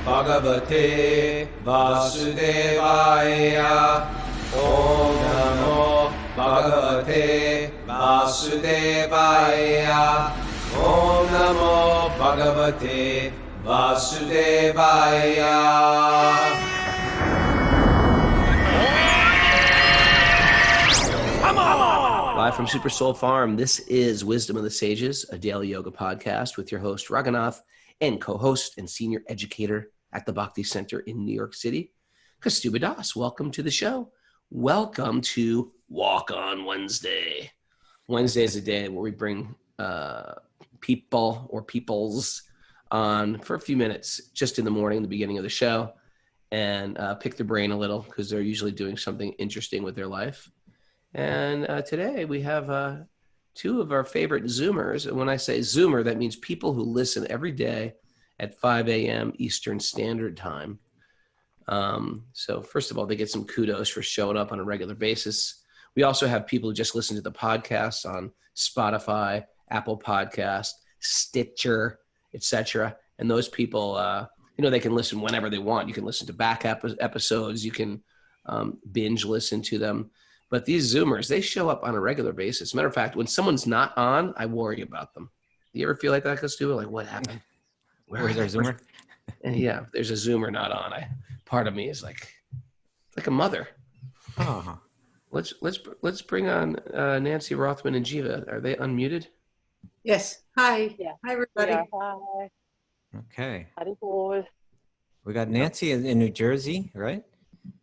Bhagavate Vasudevaya. Om Namo Bhagavate Vasudevaya. Om Namo Bhagavate Vasudevaya. Live from Super Soul Farm, this is Wisdom of the Sages, a daily yoga podcast with your host, Raghunath, and co-host and senior educator at the Bhakti Center in New York City, Kaustubha Das. Welcome to the show. Welcome to Walk on Wednesday. Wednesday is a day where we bring people or peoples on for a few minutes, just in the morning, the beginning of the show, and pick their brain a little because they're usually doing something interesting with their life. And today we have two of our favorite Zoomers. And when I say Zoomer, that means people who listen every day at 5 a.m. Eastern Standard Time. So first of all, they get some kudos for showing up on a regular basis. We also have people who just listen to the podcast on Spotify, Apple Podcast, Stitcher, etc. And those people, they can listen whenever they want. You can listen to back episodes. You can binge listen to them. But these Zoomers, they show up on a regular basis. Matter of fact, when someone's not on, I worry about them. Do you ever feel like that, Kaustubha? Like, what happened? Where's our Zoomer? And yeah, there's a Zoomer not on. Part of me is like a mother. Oh. Let's bring on Nancy Rothman and Jiva. Are they unmuted? Yes. Hi. Yeah. Hi, everybody. Yeah, hi. Okay. Howdy, boys. We got Nancy in New Jersey, right?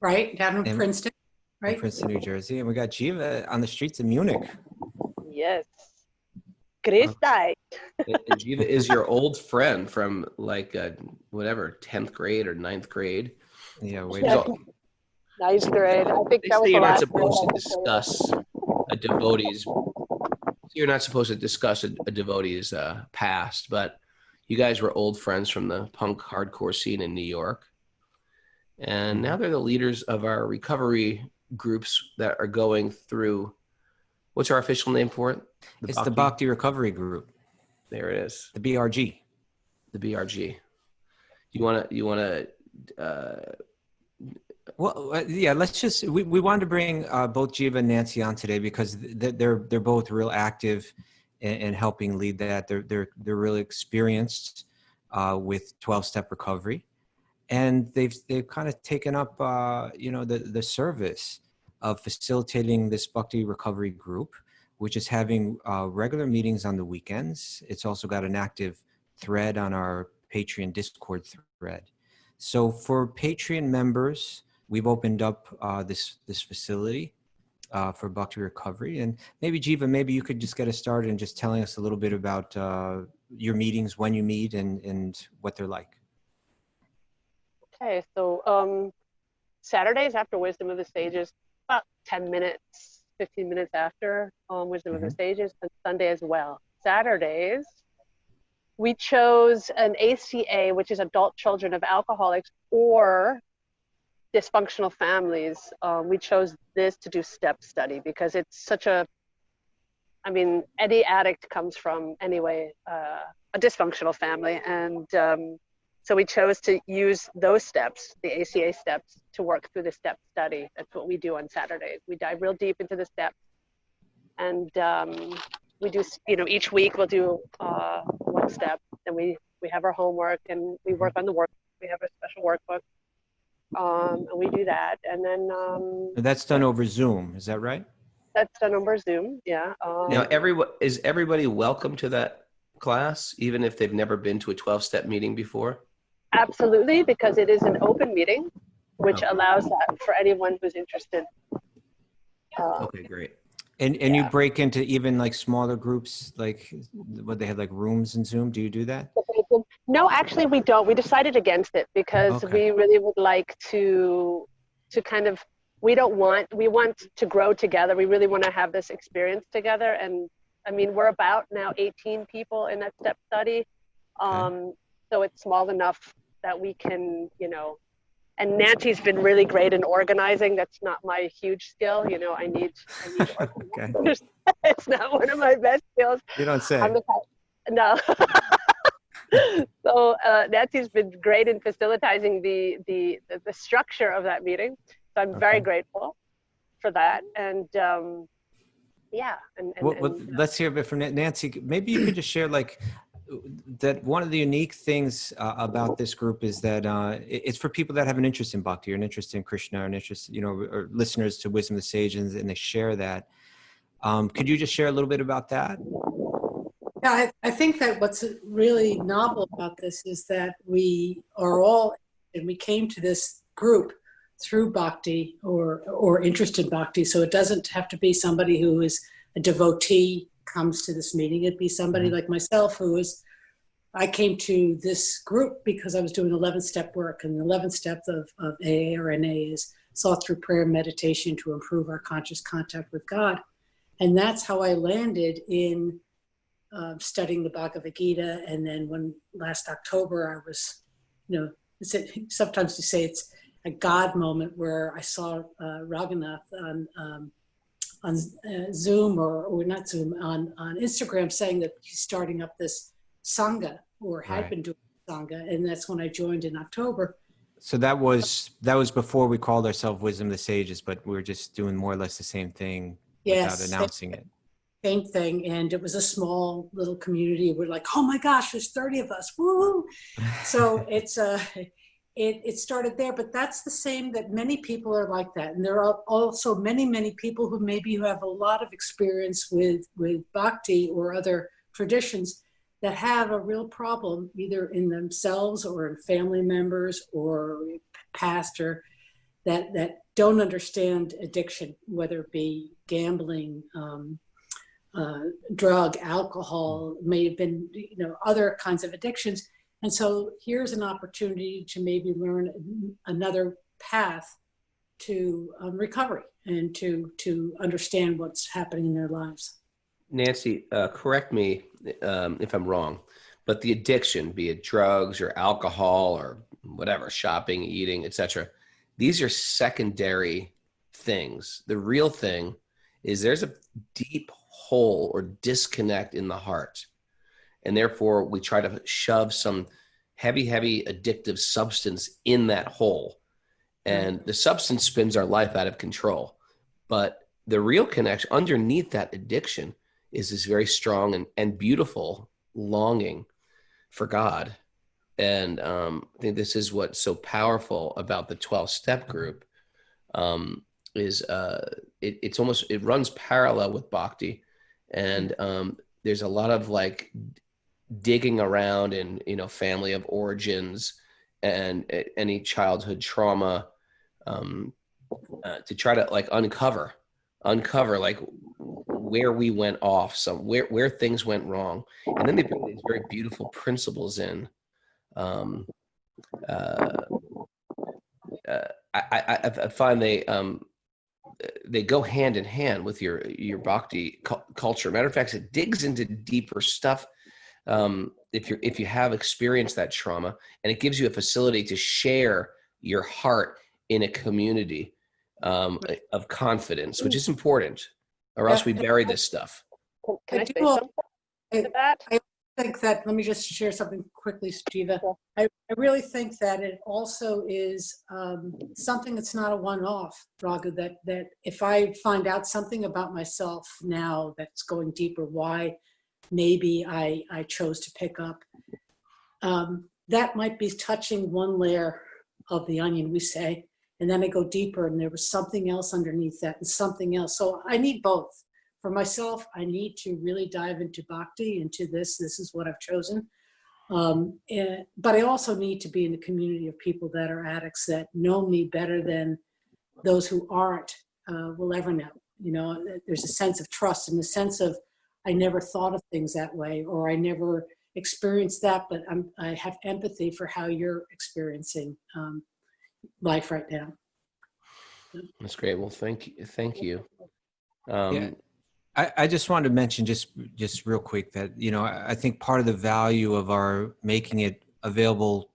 Right, down in Princeton. In Right. Princeton, New Jersey. And we got Jiva on the streets of Munich. Yes. Grüß dich. And Jiva is your old friend from 10th grade or 9th grade. Yeah, way Yeah. back. Ninth grade. I think They that was say the you're not last supposed to grade. discuss a devotee's. You're not supposed to discuss a devotee's past, but you guys were old friends from the punk hardcore scene in New York, and now they're the leaders of our recovery groups that are going through. What's our official name for it? It's the Bhakti Recovery Group. There it is. The BRG. The BRG. You want to. Well, yeah. Let's just. We wanted to bring both Jiva and Nancy on today because they're both real active in helping lead that. They're really experienced with 12-step recovery, and they've kind of taken up the service of facilitating this Bhakti Recovery Group, which is having regular meetings on the weekends. It's also got an active thread on our Patreon Discord thread. So for Patreon members, we've opened up this facility for Bhakti Recovery. And maybe, Jiva, maybe you could just get us started and just telling us a little bit about your meetings, when you meet, and what they're like. Okay, so Saturdays after Wisdom of the Sages, about 10 minutes, 15 minutes after Wisdom of the Sages, and Sunday as well. Saturdays, we chose an ACA, which is Adult Children of Alcoholics or Dysfunctional Families. We chose this to do step study because it's such any addict comes from, anyway, a dysfunctional family. And so we chose to use those steps, the ACA steps, to work through the step study. That's what we do on Saturdays. We dive real deep into the steps. And we do, each week we'll do one step. And we have our homework and we work on the work. We have a special workbook. And we do that. And then... That's done over Zoom, is that right? That's done over Zoom, yeah. Now, is everybody welcome to that class, even if they've never been to a 12-step meeting before? Absolutely, because it is an open meeting, which allows that for anyone who's interested. Okay, great. And you break into even like smaller groups, like what they have like rooms in Zoom. Do you do that? No, actually we don't. We decided against it because we really would like to kind of, we want to grow together. We really want to have this experience together. And I mean, we're about now 18 people in that step study. So it's small enough that we can, and Nancy's been really great in organizing. That's not my huge skill. I need Okay. It's not one of my best skills. You don't say. No. So Nancy's been great in facilitating the structure of that meeting. So I'm very grateful for that. And yeah. Well, let's hear a bit from Nancy. Maybe you could just share like that one of the unique things about this group is that it's for people that have an interest in Bhakti or an interest in Krishna or an interest, or listeners to Wisdom of the Sages, and they share that. Could you just share a little bit about that? Yeah, I think that what's really novel about this is that we are all, and we came to this group through Bhakti or interest in Bhakti. So it doesn't have to be somebody who is a devotee comes to this meeting. It'd be somebody like myself I came to this group because I was doing 11-step work, and the 11th step of AA or NA is sought through prayer and meditation to improve our conscious contact with God. And that's how I landed in studying the Bhagavad Gita. And then when last October I was, sometimes you say it's a God moment where I saw Raghunath on Zoom or not Zoom, on Instagram saying that he's starting up this Sangha or had been doing Sangha. And that's when I joined in October. So that was before we called ourselves Wisdom of the Sages, but we were just doing more or less the same thing without announcing it. Same thing. And it was a small little community. We're like, oh my gosh, there's 30 of us. Woo! So it started there, but that's the same, that many people are like that. And there are also many, many people who have a lot of experience with Bhakti or other traditions that have a real problem either in themselves or in family members or pastor that don't understand addiction, whether it be gambling, drug, alcohol, may have been, other kinds of addictions. And so here's an opportunity to maybe learn another path to recovery and to understand what's happening in their lives. Nancy, correct me if I'm wrong, but the addiction, be it drugs or alcohol or whatever, shopping, eating, etc., these are secondary things. The real thing is there's a deep hole or disconnect in the heart. And therefore, we try to shove some heavy addictive substance in that hole. And the substance spins our life out of control. But the real connection underneath that addiction is this very strong and beautiful longing for God. And I think this is what's so powerful about the 12-step group is it runs parallel with Bhakti. And there's a lot of like digging around in, family of origins and any childhood trauma to try to like uncover like where we went off, where things went wrong. And then they bring these very beautiful principles in. I find they go hand in hand with your Bhakti culture. Matter of fact, it digs into deeper stuff. If you have experienced that trauma, and it gives you a facility to share your heart in a community of confidence, which is important, or else we bury this stuff. Can I say something to that? I think that, let me just share something quickly, Jiva. I really think that it also is something that's not a one-off, Raghu, that if I find out something about myself now that's going deeper, why maybe I chose to pick up, that might be touching one layer of the onion, we say, and then I go deeper and there was something else underneath that and something else. So I need both. For myself, I need to really dive into Bhakti, into this is what I've chosen. But I also need to be in a community of people that are addicts that know me better than those who aren't will ever know. There's a sense of trust and a sense of, I never thought of things that way, or I never experienced that, but I have empathy for how you're experiencing life right now. That's great. Well, thank you. I just wanted to mention just real quick that, I think part of the value of our making it available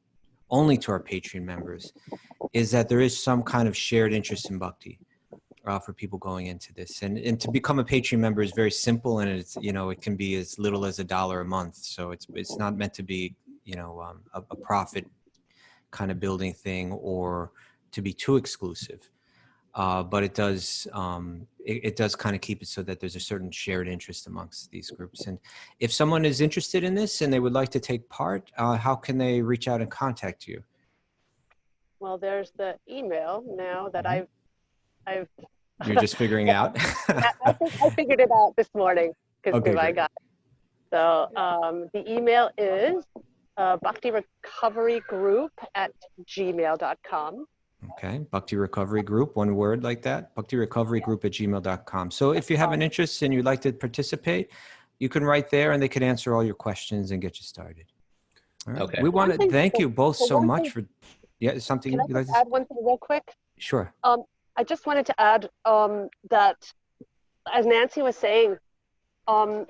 only to our Patreon members is that there is some kind of shared interest in Bhakti for people going into this. And to become a Patreon member is very simple, and it's, it can be as little as $1 a month. So it's not meant to be a profit kind of building thing or to be too exclusive. But it does kind of keep it so that there's a certain shared interest amongst these groups. And if someone is interested in this and they would like to take part, how can they reach out and contact you? Well, there's the email now that I've You're just figuring out. I think I figured it out this morning because Okay, I great. got it. So the email is bhaktirecoverygroup@gmail.com. Okay, Bhakti Recovery Group, one word like that, bhaktirecoverygroup@gmail.com. So if you have an interest and you'd like to participate, you can write there and they can answer all your questions and get you started. All right. Okay. We want to thank you both so one much thing- for, something Can I you'd like just to add one thing real quick? Sure. I just wanted to add that, as Nancy was saying, Bhakti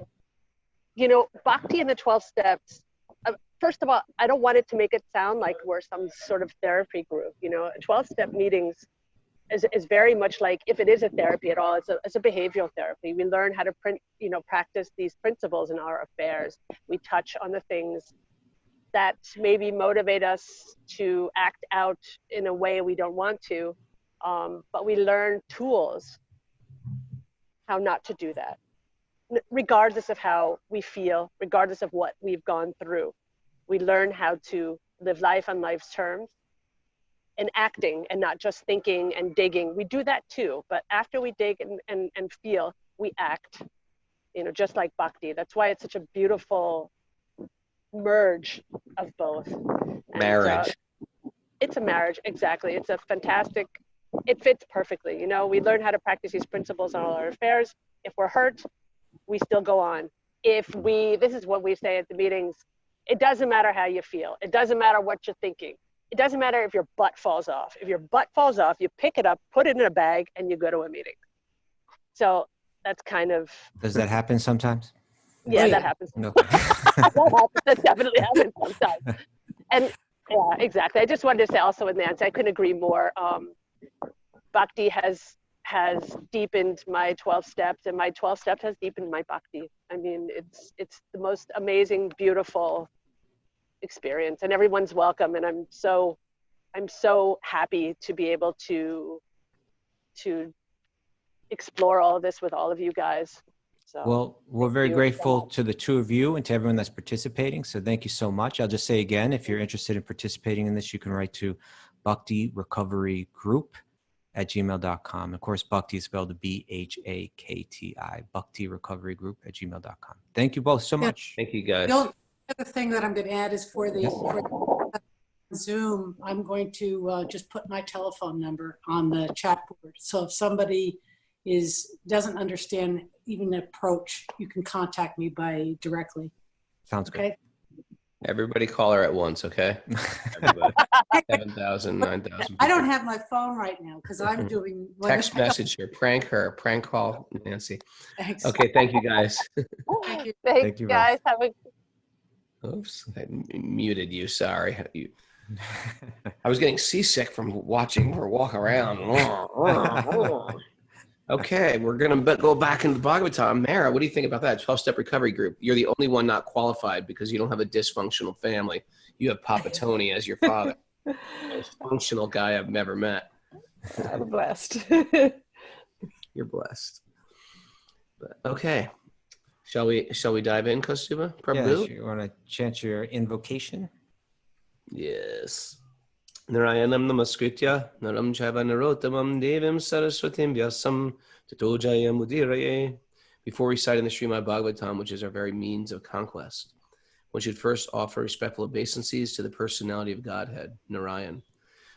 in the 12 steps, first of all, I don't want it to make it sound like we're some sort of therapy group. 12-step meetings is very much like, if it is a therapy at all, it's a behavioral therapy. We learn how to practice these principles in our affairs. We touch on the things that maybe motivate us to act out in a way we don't want to, but we learn tools how not to do that, regardless of how we feel, regardless of what we've gone through. We learn how to live life on life's terms and acting and not just thinking and digging. We do that too, but after we dig and feel, we act, just like Bhakti. That's why it's such a beautiful merge of both. Marriage. It's a marriage, exactly. It's a fantastic, it fits perfectly. We learn how to practice these principles in all our affairs. If we're hurt, we still go on. This is what we say at the meetings, it doesn't matter how you feel. It doesn't matter what you're thinking. It doesn't matter if your butt falls off. If your butt falls off, you pick it up, put it in a bag, and you go to a meeting. So that's kind of... Does that happen sometimes? Yeah, that happens. No. That definitely happens sometimes. And yeah, exactly. I just wanted to say also with Nancy, I couldn't agree more. Bhakti has deepened my 12 steps, and my 12 steps has deepened my Bhakti. I mean, it's the most amazing, beautiful experience, and everyone's welcome. And I'm so happy to be able to explore all of this with all of you guys. So, well, we're very you. grateful to the two of you and to everyone that's participating. So thank you so much. I'll just say again, if you're interested in participating in this, you can write to bhaktirecoverygroup@gmail.com. Of course, Bhakti is spelled BHAKTI, bhaktirecoverygroup@gmail.com. Thank you both so much. Thank you, guys. The only other thing that I'm going to add is for the Zoom, I'm going to just put my telephone number on the chat board. So if somebody doesn't understand even the approach, you can contact me directly. Sounds good. Okay. Everybody call her at once, okay? Everybody. 7,000, 9,000. I don't have my phone right now because I'm doing Text message her, prank call Nancy. Thanks. Okay, thank you guys. Thank you. Thank you you guys. Have a Oops, I muted you. Sorry. I was getting seasick from watching her walk around. Okay, we're going to go back into the Bhagavatam. Mara, what do you think about that 12-step recovery group? You're the only one not qualified because you don't have a dysfunctional family. You have Papa Tony as your father. Most functional guy I've never met. I'm blessed. You're blessed. But, okay. Shall we dive in, Kaustubha? Prabhu? Yes, you want to chant your invocation? Yes. Narayanam namaskritya naram chaiva narottamam devim saraswatim vyasam tato jayam udiraye. Before reciting the Srimad Bhagavatam, which is our very means of conquest, one should first offer respectful obeisances to the personality of Godhead, Narayan,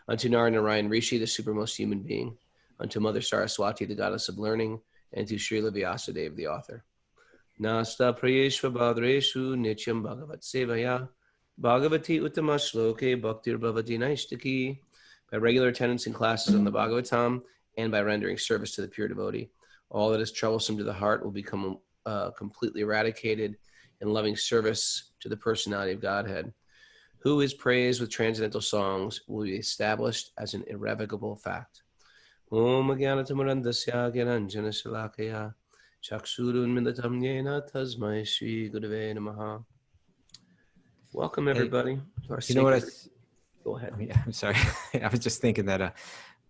unto Narayan Rishi, the supermost human being, unto Mother Saraswati, the goddess of learning, and to Srila Vyasadeva, the author. Nasta prayeshva bhadreshu nityam bhagavat sevaya Bhagavati Uttama Shloke Bhaktir Bhavati Naishtaki. By regular attendance in classes on the Bhagavatam and by rendering service to the pure devotee, all that is troublesome to the heart will become completely eradicated in loving service to the personality of Godhead, who is praised with transcendental songs, will be established as an irrevocable fact. Om Agyanatamarandasya Gyananjana Shalakaya Chakshurun Milatam Yena Tasmai Shri Gurave Namaha. Welcome everybody. To our You know what? Go ahead. I'm sorry. I was just thinking that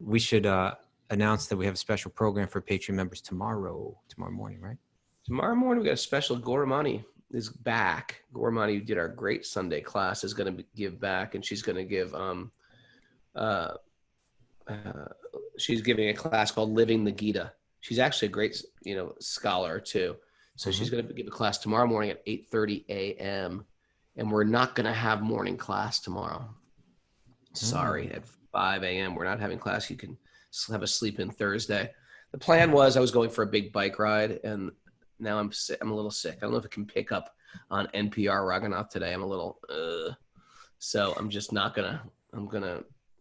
we should announce that we have a special program for Patreon members tomorrow morning, right? Tomorrow morning, we got a special. Goramani is back. Goramani, who did our great Sunday class, is going to give back, and she's going to give she's giving a class called Living the Gita. She's actually a great, scholar too. So she's going to give a class tomorrow morning at 8:30 a.m. And we're not going to have morning class tomorrow. Sorry, at 5 a.m. we're not having class. You can have a sleep in Thursday. The plan was I was going for a big bike ride, and now I'm sick. I'm a little sick. I don't know if it can pick up on NPR Raghunath today. I'm a little, so I'm just not gonna. I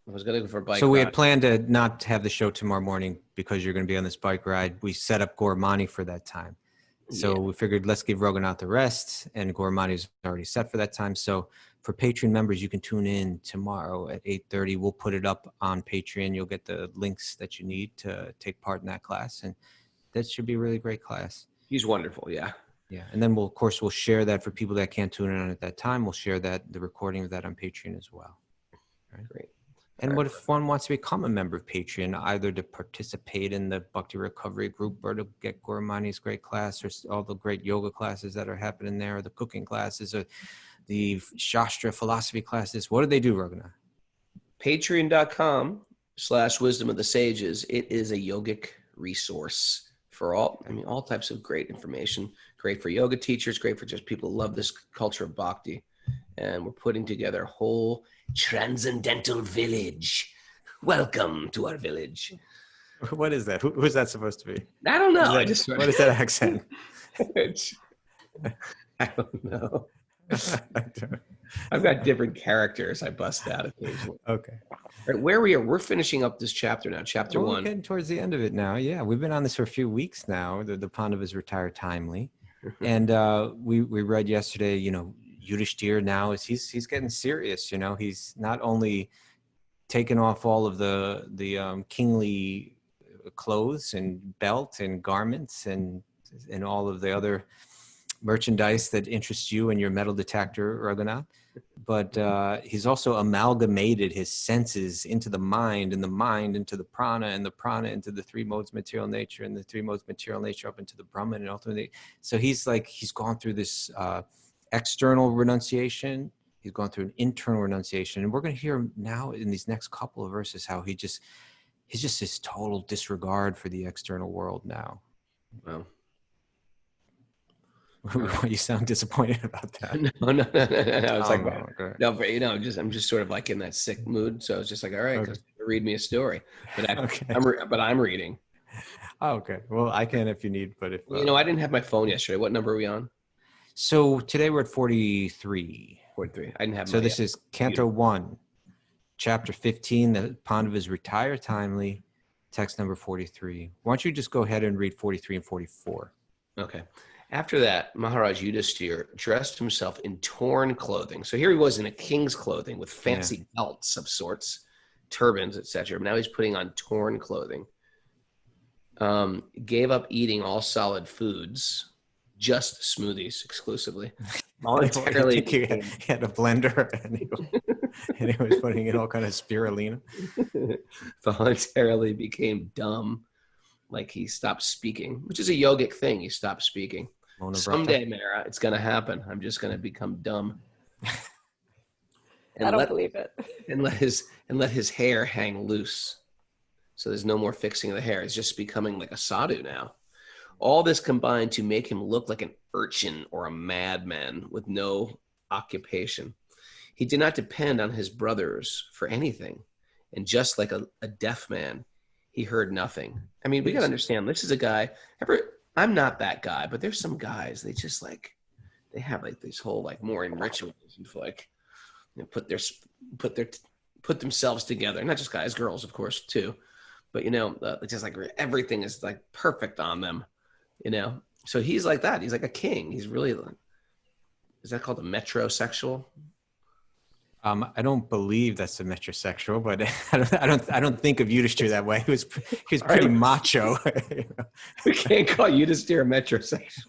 was gonna go for a bike. So we ride. had planned to not have the show tomorrow morning because you're going to be on this bike ride. We set up Goramani for that time. So we figured let's give Raghunath the rest, and Goramani's already set for that time. So for Patreon members, you can tune in tomorrow at 8:30. We'll put it up on Patreon. You'll get the links that you need to take part in that class, and that should be a really great class. He's wonderful, yeah. Yeah, and then we'll share that for people that can't tune in on at that time. We'll share the recording of that on Patreon as well. Right? Great. And what if one wants to become a member of Patreon, either to participate in the Bhakti Recovery group or to get Goramani's great class or all the great yoga classes that are happening there, or the cooking classes or the Shastra philosophy classes? What do they do, Raghunath? Patreon.com/Wisdom of the Sages. It is a yogic resource for all types of great information. Great for yoga teachers, great for just people who love this culture of bhakti. And we're putting together a whole transcendental village. Welcome to our village. What is that? Who's that supposed to be? I don't know. What is that accent? I don't know. I've got different characters I bust out occasionally. Okay. All right, where we are, we're finishing up this chapter now, chapter 1. We're getting towards the end of it now. Yeah, we've been on this for a few weeks now. The Pandavas retire timely. And we read yesterday, Yudhisthira now he's getting serious. He's not only taken off all of the kingly clothes and belt and garments and all of the other merchandise that interests you and your metal detector, Raghunath, but he's also amalgamated his senses into the mind, and the mind into the prana, and the prana into the three modes of material nature, and the three modes of material nature up into the Brahman, and ultimately, so he's gone through this external renunciation. He's gone through an internal renunciation, and we're going to hear now in these next couple of verses how he's just this total disregard for the external world now. Well, you sound disappointed about that. No. It's okay. I'm just sort of like in that sick mood. So it's just like, all right, Okay. read me a story. But Okay. I'm reading. Oh, okay. Well, I can if you need, but if I didn't have my phone yesterday. What number are we on? So today we're at 43. 43. I didn't have. So this is Canto 1, Chapter 15. The Pandavas retire timely. Text number 43. Why don't you just go ahead and read 43 and 44? Okay. After that, Maharaj Yudhisthira dressed himself in torn clothing. So here he was in a king's clothing with fancy belts of sorts, turbans, etc. Now he's putting on torn clothing. Gave up eating all solid foods, just smoothies exclusively. Voluntarily, he had a blender and he was putting in all kind of spirulina. Voluntarily became dumb, like he stopped speaking, which is a yogic thing. He stopped speaking. Someday, Mara, it's going to happen. I'm just going to become dumb. I don't believe it. And let his hair hang loose. So there's no more fixing of the hair. It's just becoming like a sadhu now. All this combined to make him look like an urchin or a madman with no occupation. He did not depend on his brothers for anything. And just like a deaf man, he heard nothing. I mean, we got to understand, this is a guy, I'm not that guy, but there's some guys, they just they have this whole morning rituals and put themselves together. Not just guys, girls, of course, too. But, just everything is perfect on them. So he's like that. He's like a king. He's really, is that called a metrosexual? I don't believe that's a metrosexual, but I don't think of Yudhisthira that way. He was pretty macho. We can't call Yudhisthira metrosexual.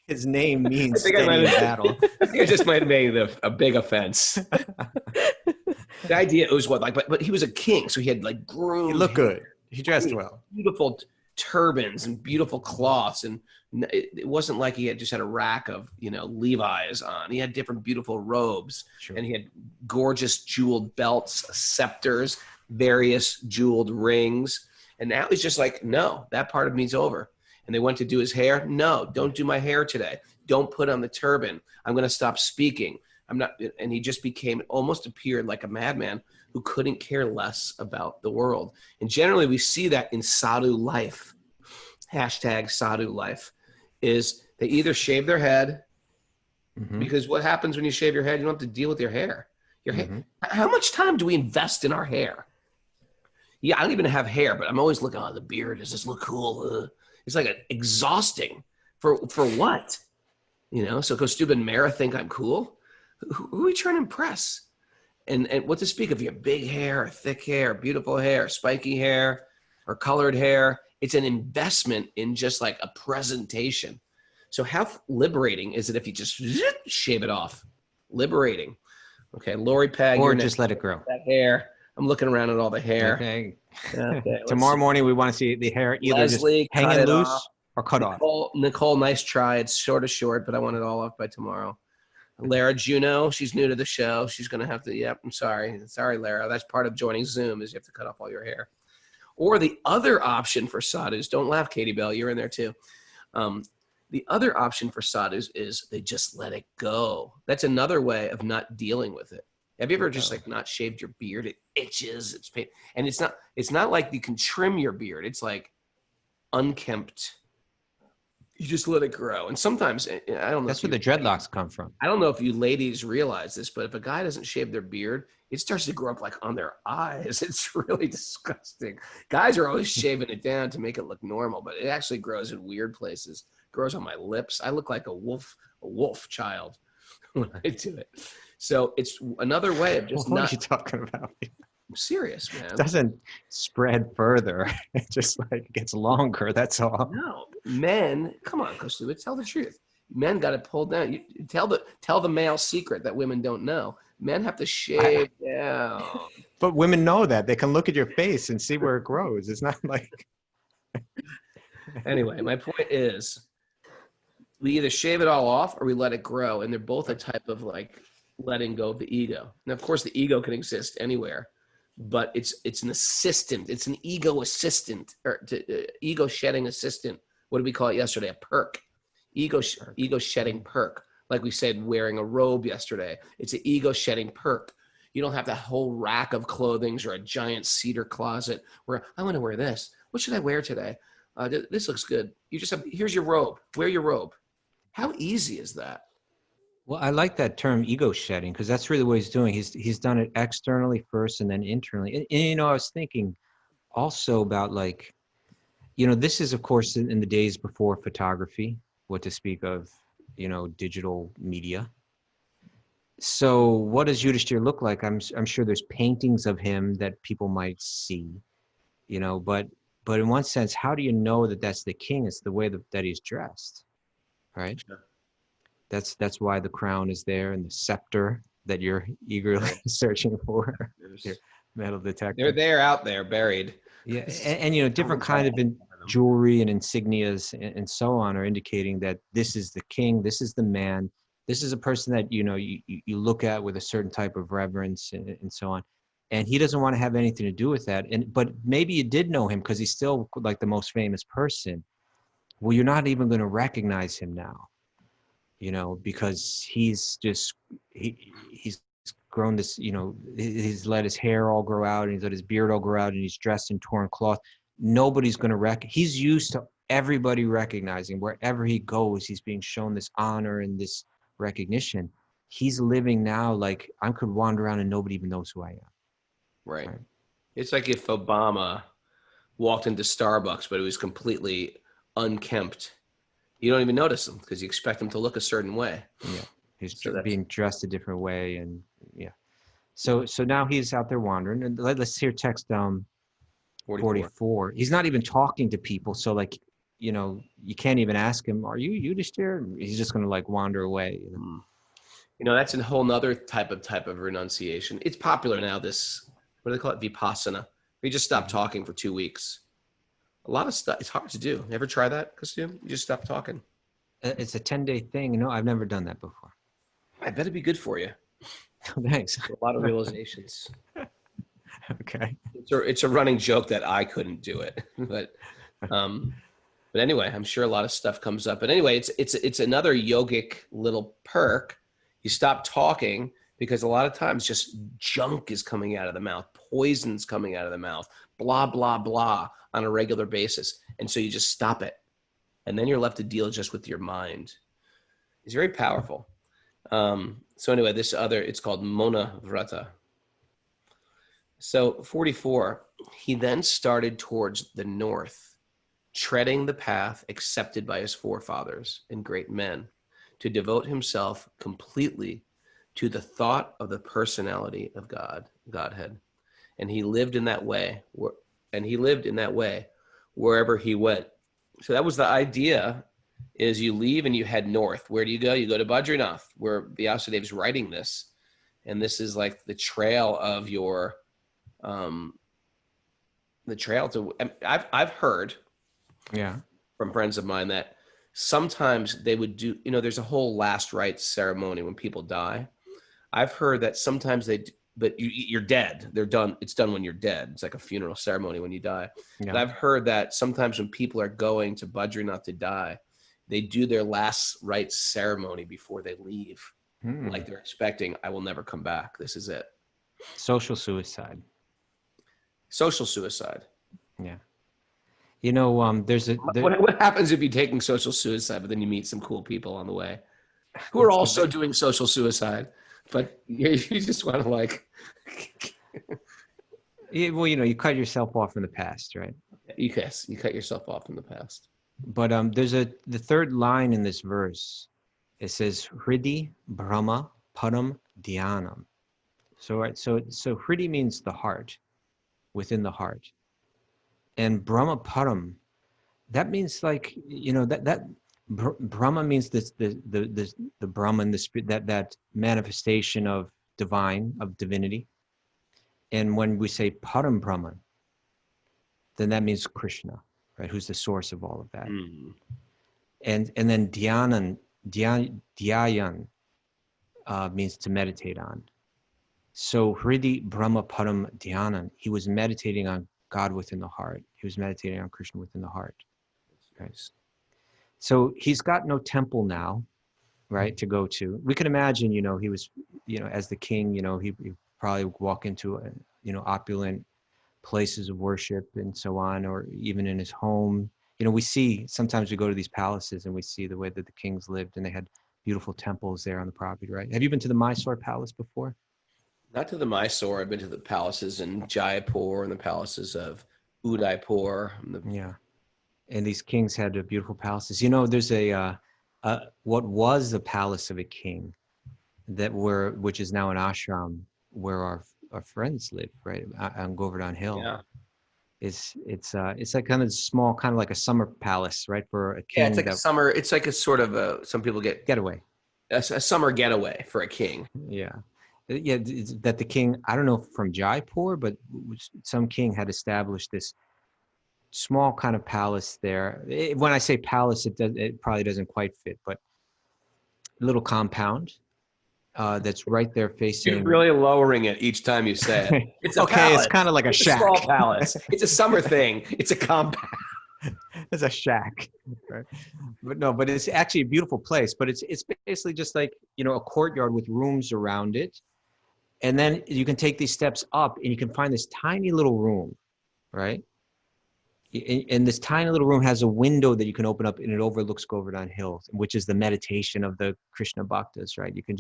His name means I think I steady in might have- battle. I think I just might have made a big offense. The idea was what, like, but he was a king, so he had like groomed. He looked good. He dressed well. Beautiful turbans and beautiful cloths, and it wasn't like he had just had a rack of Levi's on. He had different beautiful robes, Sure. and he had gorgeous jeweled belts, scepters, various jeweled rings. And now he's just like, no, that part of me's over. And they went to do his hair. No, don't do my hair today. Don't put on the turban. I'm going to stop speaking. I'm not. And he just almost appeared like a madman who couldn't care less about the world. And generally we see that in sadhu life. Hashtag sadhu life is they either shave their head, because what happens when you shave your head? You don't have to deal with your hair. How much time do we invest in our hair? Yeah, I don't even have hair, but I'm always looking, the beard, does this look cool? It's like exhausting for what? So Kaustubha and Mara think I'm cool. Who are we trying to impress? And what to speak of your big hair, or thick hair, beautiful hair, spiky hair, or colored hair? It's an investment in just like a presentation. So how liberating is it if you just shave it off? Liberating. Okay, Lori Peg. Or just let it grow. That hair. I'm looking around at all the hair. Okay. Okay, Tomorrow morning, we want to see the hair either Leslie, just hanging loose off. or cut off. Nicole, nice try. It's sort of short, but I want it all off by tomorrow. Lara Juno, she's new to the show. She's going to have to, yep, I'm sorry. Sorry, Lara. That's part of joining Zoom is you have to cut off all your hair. Or the other option for sadhus, don't laugh, Katie Bell, you're in there too. The other option for sadhus is they just let it go. That's another way of not dealing with it. Have you ever just like not shaved your beard? It itches, it's pain. And it's not like you can trim your beard. It's like unkempt. You just let it grow. And sometimes, I don't know. That's where the dreadlocks come from. I don't know if you ladies realize this, but if a guy doesn't shave their beard, it starts to grow up like on their eyes. It's really disgusting. Guys are always shaving it down to make it look normal, but it actually grows in weird places. It grows on my lips. I look like a wolf child when I do it. So it's another way of just What not. are you talking about? I'm serious, man. It doesn't spread further. It just like gets longer. That's all. No, men, come on, Kaustubha, tell the truth. Men got it pulled down. You tell the male secret that women don't know. Men have to shave down. But women know that. They can look at your face and see where it grows. It's not like. Anyway, my point is, we either shave it all off or we let it grow, and they're both a type of like letting go of the ego. And of course, the ego can exist anywhere, but it's an assistant. It's an ego assistant or ego shedding assistant. What did we call it yesterday? A perk. Ego shedding perk. Like we said, wearing a robe yesterday. It's an ego shedding perk. You don't have that whole rack of clothing or a giant cedar closet where I want to wear this. What should I wear today? This looks good. You just have, here's your robe. Wear your robe. How easy is that? Well, I like that term ego shedding because that's really what he's doing. He's done it externally first and then internally. And I was thinking also about like, this is of course in the days before photography, what to speak of, digital media. So what does Yudhisthira look like? I'm sure there's paintings of him that people might see, but in one sense, how do you know that that's the king? It's the way that he's dressed, right? Sure. That's why the crown is there and the scepter that you're eagerly searching for. Your metal detector. They're there, out there, buried. Yeah, and different kind of jewelry and insignias and so on are indicating that this is the king, this is the man, this is a person that you look at with a certain type of reverence and so on. And he doesn't want to have anything to do with that. But maybe you did know him because he's still like the most famous person. Well, you're not even going to recognize him now. Because he's grown this, he's let his hair all grow out and he's let his beard all grow out and he's dressed in torn cloth. Nobody's going to he's used to everybody recognizing wherever he goes, he's being shown this honor and this recognition. He's living now like I could wander around and nobody even knows who I am. Right. It's like if Obama walked into Starbucks, but it was completely unkempt. You don't even notice him because you expect him to look a certain way. Yeah, he's being dressed a different way, and yeah. So now he's out there wandering. And let's hear text 44. He's not even talking to people. So like you can't even ask him, are you Yudhisthira? He's just going to like wander away. That's a whole nother type of renunciation. It's popular now, this, what do they call it? Vipassana. You just stop talking for 2 weeks. A lot of stuff, it's hard to do. Ever try that, Kaustubha? You just stop talking. It's a 10-day thing. No, I've never done that before. I bet it'd be good for you. Thanks. A lot of realizations. Okay. It's a running joke that I couldn't do it, but anyway, I'm sure a lot of stuff comes up. But anyway, it's another yogic little perk. You stop talking because a lot of times just junk is coming out of the mouth, poison's coming out of the mouth, blah, blah, blah on a regular basis. And so you just stop it. And then you're left to deal just with your mind. It's very powerful. So anyway, it's called Mona Vrata. So 44, he then started towards the north, treading the path accepted by his forefathers and great men, to devote himself completely to the thought of the personality of Godhead. And he lived in that way, wherever he went. So that was the idea, is you leave and you head north. Where do you go? You go to Badrinath, where Vyasadev's writing this. And this is like the trail of your, the trail to, I've heard from friends of mine that sometimes they would do, there's a whole last rites ceremony when people die. I've heard that sometimes but you're dead. They're done. It's done when you're dead. It's like a funeral ceremony when you die. Yeah. But I've heard that sometimes when people are going to Badrinath to die, they do their last rites ceremony before they leave. Like they're expecting, I will never come back. This is it. Social suicide. Social suicide. Yeah. There's what happens if you're taking social suicide, but then you meet some cool people on the way who are also doing social suicide, but you just want to like. Yeah, well, you cut yourself off from the past, right? You cut yourself off from the past. But there's the third line in this verse. It says Hridi Brahma Padam Dhyanam. So Hridi means the heart, within the heart, and Brahma Padam, that means like Brahma means the Brahman, the spirit, that manifestation of divinity. And when we say Param Brahman, then that means Krishna, right? Who's the source of all of that. And then Dhyanan means to meditate on. So Hridi Brahma Param Dhyanan, he was meditating on God within the heart. He was meditating on Krishna within the heart. Right? So he's got no temple now, right, to go to. We can imagine, he was, as the king, he probably walk into, opulent places of worship and so on, or even in his home. We see, sometimes we go to these palaces and we see the way that the kings lived, and they had beautiful temples there on the property, right? Have you been to the Mysore Palace before? Not to the Mysore. I've been to the palaces in Jaipur and the palaces of Udaipur. Yeah. And these kings had beautiful palaces. There's what was the palace of a king which is now an ashram where our friends live, right, on Govardhan Hill. Yeah. It's like kind of small, kind of like a summer palace, right, for a king. Yeah, it's like a sort of some people get getaway. A summer getaway for a king. Yeah. Yeah, that the king, I don't know from Jaipur, but some king had established this small kind of palace there. When I say palace, it probably doesn't quite fit, but a little compound that's right there facing. You're really lowering it each time you say it. It's okay. Palace. It's kind of like a shack. A small palace. It's a summer thing. It's a compound. It's a shack, right? But it's actually a beautiful place. But it's basically just like a courtyard with rooms around it, and then you can take these steps up, and you can find this tiny little room, right? And this tiny little room has a window that you can open up, and it overlooks Govardhan Hill, which is the meditation of the Krishna Bhaktas, right? You can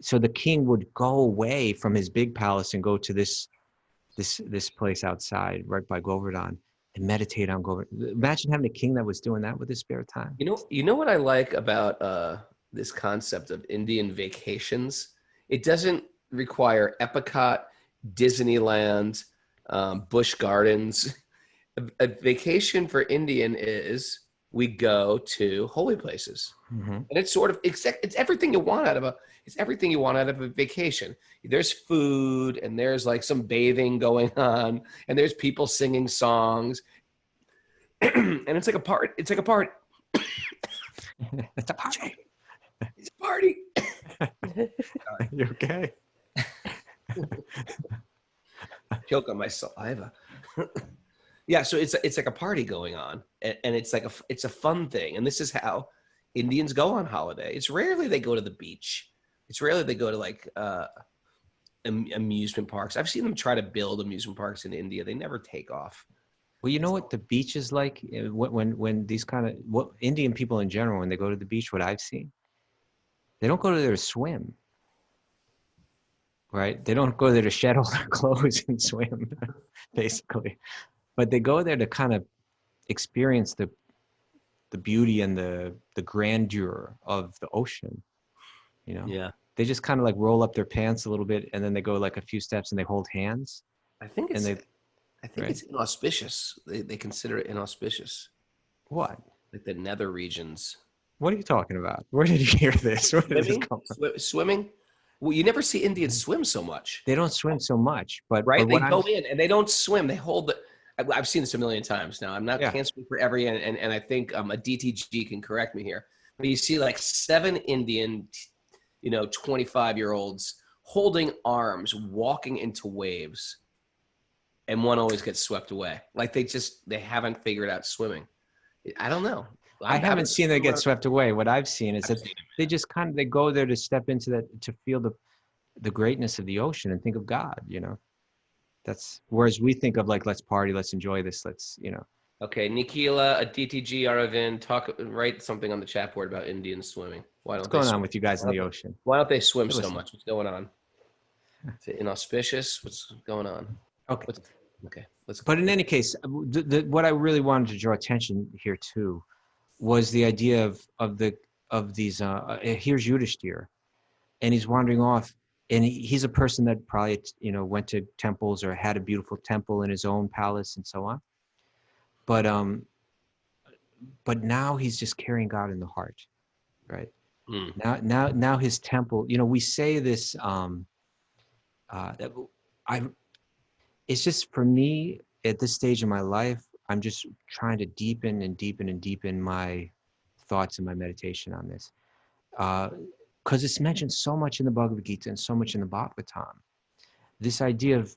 so the king would go away from his big palace and go to this place outside, right by Govardhan, and meditate on Govardhan. Imagine having a king that was doing that with his spare time. You know what I like about this concept of Indian vacations? It doesn't require Epcot, Disneyland, Busch Gardens. A vacation for Indian is we go to holy places. And it's sort of it's everything you want out of a vacation. There's food, and there's like some bathing going on, and there's people singing songs. And it's like a party. It's a party. It's a party. You okay? Choke on my saliva. Yeah, so it's like a party going on, and it's like it's a fun thing. And this is how Indians go on holiday. It's rarely they go to the beach. It's rarely they go to like amusement parks. I've seen them try to build amusement parks in India. They never take off. Well, you know what the beach is like when these kind of Indian people in general, when they go to the beach, what I've seen, they don't go there to swim. Right? They don't go there to shed all their clothes and swim, basically. But they go there to kind of experience the beauty and the grandeur of the ocean. You know? Yeah. They just kind of like roll up their pants a little bit, and then they go like a few steps and they hold hands. I think it's Right. it's inauspicious. They consider it inauspicious. What? Like the nether regions. What are you talking about? Where did you hear this? Where did this come from? Swimming? Well, you never see Indians swim so much. They don't swim so much, but Right? But They go in and they don't swim. They hold the. I've seen this a million times now. I'm not can't speak for every, and I think a DTG can correct me here. But you see like 7 Indian, 25-year-olds holding arms, walking into waves, and one always gets swept away. Like they haven't figured out swimming. I don't know. I haven't seen them get swept away. What I've seen is that they just they go there to step into that, to feel the greatness of the ocean and think of God, That's whereas we think of like, let's party, let's enjoy this, Okay, Nikila, a DTG, Aravind, write something on the chat board about Indian swimming. What's going on with you guys in the ocean? Why don't they swim so much? What's going on? Is it inauspicious? What's going on? Okay. Let's go. But in any case, what I really wanted to draw attention here to was the idea of these. Here's Yudhisthira, and he's wandering off, and he's a person that probably went to temples or had a beautiful temple in his own palace and so on. But now he's just carrying God in the heart, right? Now his temple. We say this. It's just for me at this stage in my life, I'm just trying to deepen and deepen and deepen my thoughts and my meditation on this. Because it's mentioned so much in the Bhagavad Gita and so much in the Bhagavatam. This idea of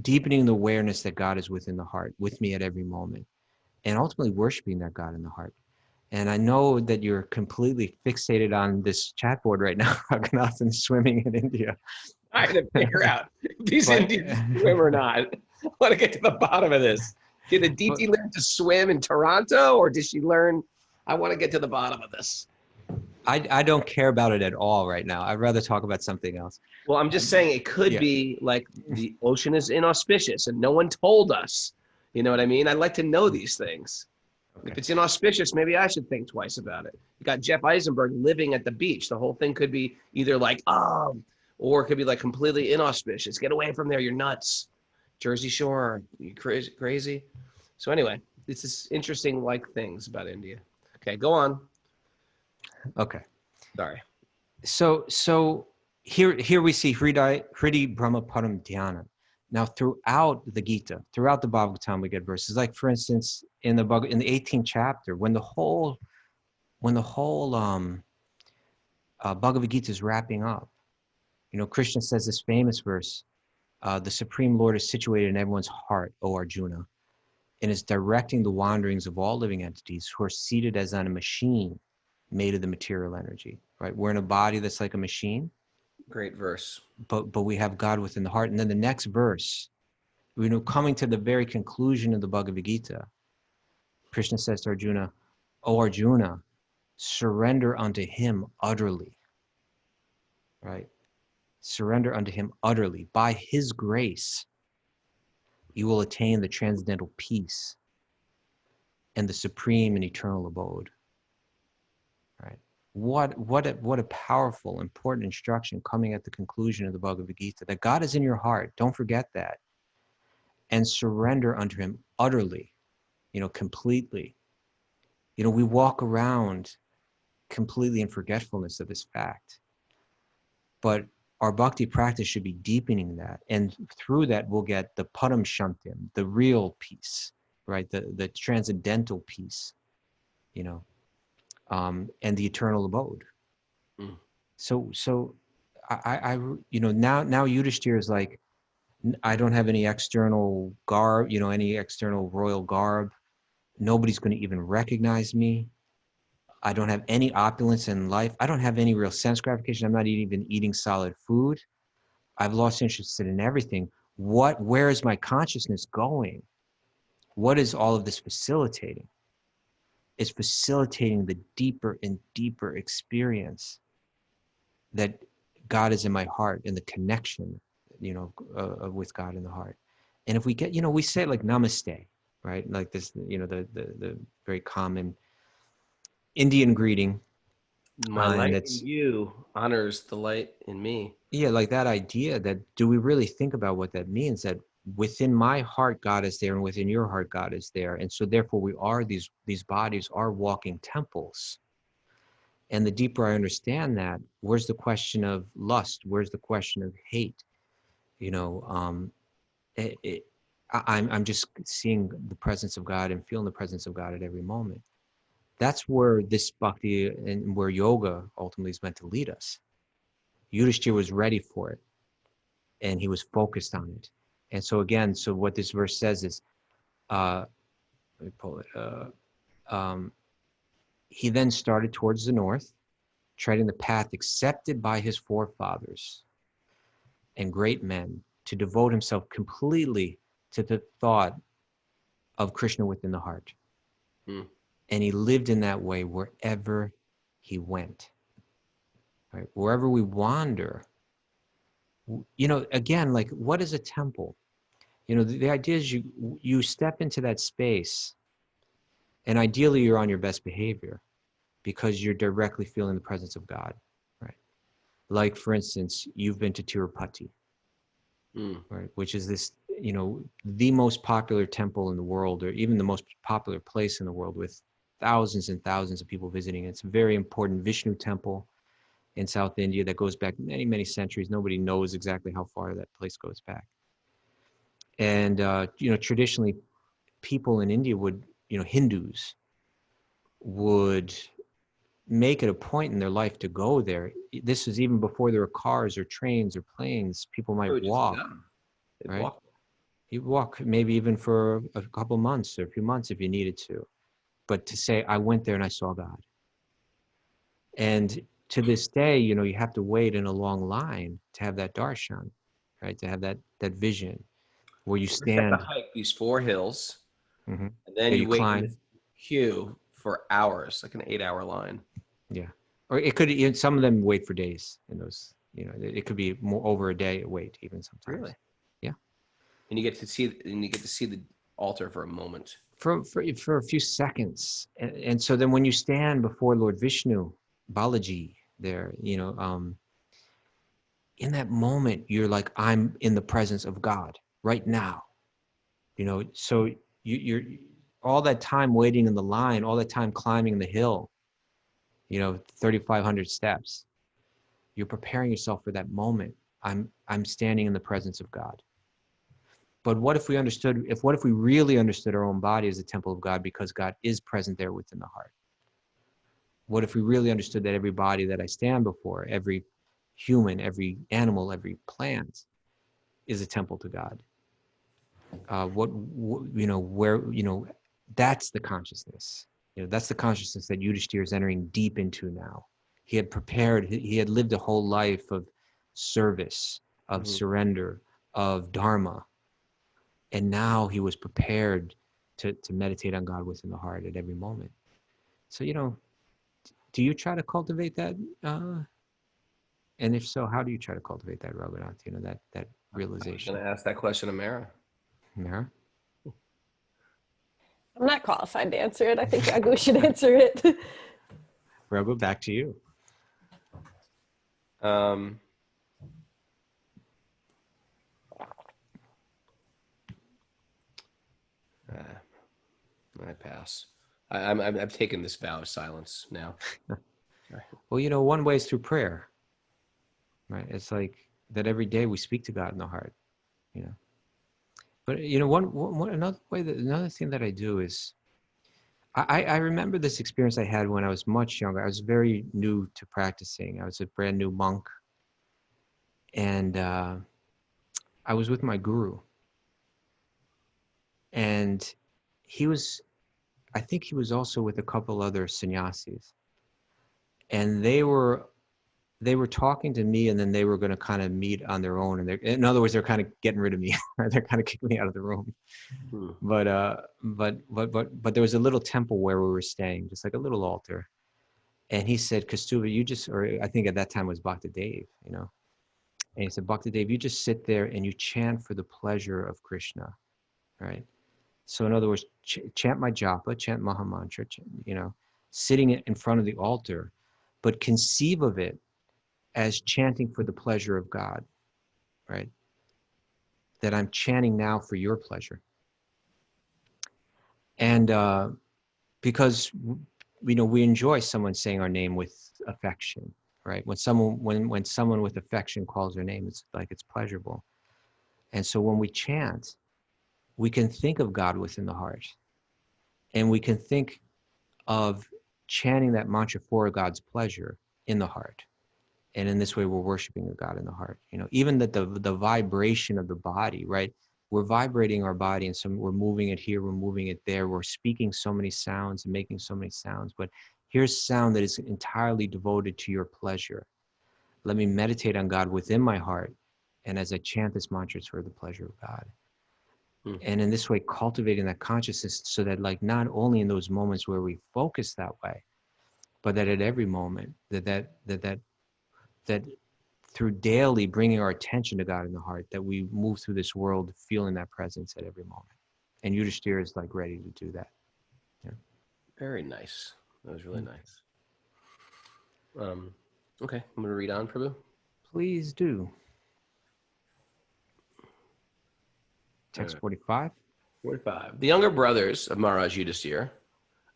deepening the awareness that God is within the heart, with me at every moment, and ultimately worshiping that God in the heart. And I know that you're completely fixated on this chat board right now, Raghunath, and swimming in India. I had to figure out if these Indians swim or not. I want to get to the bottom of this. Did Aditi learn to swim in Toronto, or did she learn? I want to get to the bottom of this. I don't care about it at all right now. I'd rather talk about something else. Well, I'm just saying it could be like the ocean is inauspicious and no one told us. You know what I mean? I'd like to know these things. Okay. If it's inauspicious, maybe I should think twice about it. You got Jeff Eisenberg living at the beach. The whole thing could be either like, or it could be like completely inauspicious. Get away from there. You're nuts. Jersey Shore. You crazy. So anyway, this is interesting things about India. Okay, go on. Okay. Sorry. So here we see Hridi Brahmapadam Dhyana. Now throughout the Gita, throughout the Bhagavatam, we get verses like, for instance, in the 18th chapter, when the whole Bhagavad Gita is wrapping up, Krishna says this famous verse, the Supreme Lord is situated in everyone's heart, O Arjuna, and is directing the wanderings of all living entities who are seated as on a machine made of the material energy, right? We're in a body that's like a machine. Great verse. But we have God within the heart. And then the next verse, coming to the very conclusion of the Bhagavad Gita, Krishna says to Arjuna, O Arjuna, surrender unto him utterly, right? Surrender unto him utterly. By his grace, you will attain the transcendental peace and the supreme and eternal abode. Right? What a powerful, important instruction coming at the conclusion of the Bhagavad Gita, that God is in your heart. Don't forget that. And surrender unto him utterly, completely. We walk around completely in forgetfulness of this fact. But our bhakti practice should be deepening that. And through that, we'll get the param shantim, the real peace, right? The transcendental peace, and the eternal abode. Mm. So now Yudhisthira is like, I don't have any external garb, any external royal garb. Nobody's going to even recognize me. I don't have any opulence in life. I don't have any real sense gratification. I'm not even eating solid food. I've lost interest in everything. Where is my consciousness going? What is all of this facilitating? It's facilitating the deeper and deeper experience that God is in my heart and the connection, with God in the heart. And if we get, we say like namaste, right? Like this, the very common Indian greeting. My And light that's, in you honors the light in me. yeah, like that idea that, do we really think about what that means? That within my heart, God is there, and within your heart, God is there. And so therefore we are, these bodies are walking temples. And the deeper I understand that, where's the question of lust? Where's the question of hate? I'm just seeing the presence of God and feeling the presence of God at every moment. That's where this bhakti and where yoga ultimately is meant to lead us. Yudhisthira was ready for it, and he was focused on it. And so again, what this verse says is, let me pull it. He then started towards the north, treading the path accepted by his forefathers and great men, to devote himself completely to the thought of Krishna within the heart. Mm. And he lived in that way wherever he went. Right? Wherever we wander, again, like, what is a temple? The idea is you step into that space, and ideally you're on your best behavior because you're directly feeling the presence of God, right? Like, for instance, you've been to Tirupati, right? Which is this, the most popular temple in the world, or even the most popular place in the world, with thousands and thousands of people visiting. It's a very important Vishnu temple in South India that goes back many, many centuries. Nobody knows exactly how far that place goes back. And, traditionally, people in India would, Hindus would make it a point in their life to go there. This was even before there were cars or trains or planes. People might walk, right? You walk maybe even for a couple months or a few months if you needed to. But to say, I went there and I saw God. And to this day, you have to wait in a long line to have that darshan, right? To have that vision where you stand. To hike these 4 hills, Mm-hmm. and then Yeah, you wait in climb. this queue for hours, like an 8-hour line. Yeah. Or it could, some of them wait for days in those, it could be more over a day wait even sometimes. Really? Yeah. And you get to see the altar for a moment. For a few seconds. And so then when you stand before Lord Vishnu, Balaji there, in that moment, you're like, I'm in the presence of God right now. So you're all that time waiting in the line, all that time climbing the hill, 3,500 steps. You're preparing yourself for that moment. I'm standing in the presence of God. But what if we really understood our own body as a temple of God, because God is present there within the heart? What if we really understood that every body that I stand before, every human, every animal, every plant is a temple to God? That's the consciousness. That's the consciousness that Yudhisthira is entering deep into now. He had prepared, he had lived a whole life of service, of surrender, of dharma. And now he was prepared to meditate on God within the heart at every moment. So, do you try to cultivate that? And if so, how do you try to cultivate that, Raghunath? That realization. I'm going to ask that question to Mara. Mara? I'm not qualified to answer it. I think Raghu should answer it. Raghu, back to you. I pass. I've taken this vow of silence now. Well, one way is through prayer, right? It's like that every day we speak to God in the heart, But another thing that I do is, I remember this experience I had when I was much younger. I was very new to practicing. I was a brand new monk, and I was with my guru, and I think he was also with a couple other sannyasis, and they were talking to me, and then they were going to kind of meet on their own, and in other words, they're kind of getting rid of me. They're kind of kicking me out of the room. But there was a little temple where we were staying, just like a little altar, and he said, Kaustubha, or I think at that time it was Bhakti Dev, and he said, Bhakti Dev, you just sit there and you chant for the pleasure of Krishna, right? So in other words, chant my japa, chant Mahamantra, sitting in front of the altar, but conceive of it as chanting for the pleasure of God, right? That I'm chanting now for your pleasure. And because we enjoy someone saying our name with affection, right? When someone with affection calls our name, it's like it's pleasurable. And so when we chant, we can think of God within the heart, and we can think of chanting that mantra for God's pleasure in the heart. And in this way, we're worshiping a God in the heart. Even that the vibration of the body, right? We're vibrating our body, and we're moving it here, we're moving it there. We're speaking so many sounds and making so many sounds, but here's sound that is entirely devoted to your pleasure. Let me meditate on God within my heart, and as I chant this mantra, it's for the pleasure of God. And in this way, cultivating that consciousness, so that like not only in those moments where we focus that way, but that at every moment, that through daily bringing our attention to God in the heart, that we move through this world feeling that presence at every moment. And Yudhisthira is like ready to do that. Yeah. Very nice. That was really nice. Okay, I'm going to read on, Prabhu. Please do. Text 45. 45. The younger brothers of Maharaj Yudhisthira